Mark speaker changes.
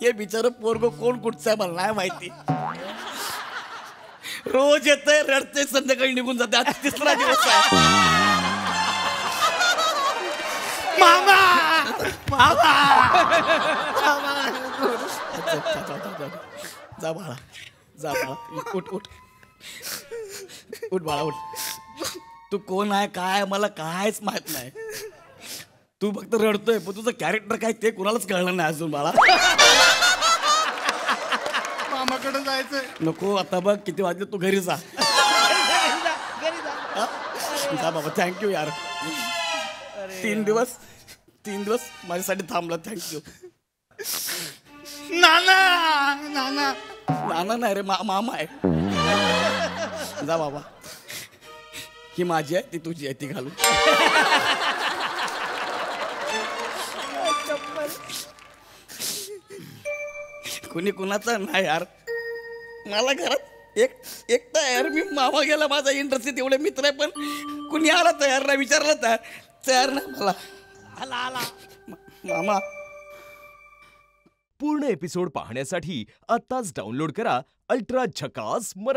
Speaker 1: हे बिचार पोरग कोण कुठचं आहे मला नाही माहिती. रोज येतंय रडते संध्याकाळी निघून जाते. आज तिसरा दिवस आहे. मामा मामा जा बाळा जा बाळा उठ उठ उठ बाळा उठ. तू कोण आहे काय मला कायच माहित नाही. तू फक्त रडतोय पण तुझं कॅरेक्टर काय ते कुणालाच कळलं नाही अजून बाळा.
Speaker 2: मामाकडे जायचंय.
Speaker 1: नको आता बघ किती वाजले तू घरी जा. जा बाबा थँक्यू यार. 3 दिवस माझ्यासाठी थांबला. थँक्यू.
Speaker 2: नाना नाना
Speaker 1: नाना नाही रे मामा आहे. जा बाबा. ही माझी आहे ती तुझी आहे ती घालू. कुणी कुणाचा नाही यार. मला घरात एकटा यार. मी मामा गेला माझा इंटरेस्ट एवढे मित्र आहे पण कुणी आला तयार नाही. विचारला तयार नाही मला. आला मामा.
Speaker 3: पूर्ण एपिसोड पाहण्यासाठी आत्ताच डाउनलोड करा अल्ट्रा झकास मराठी.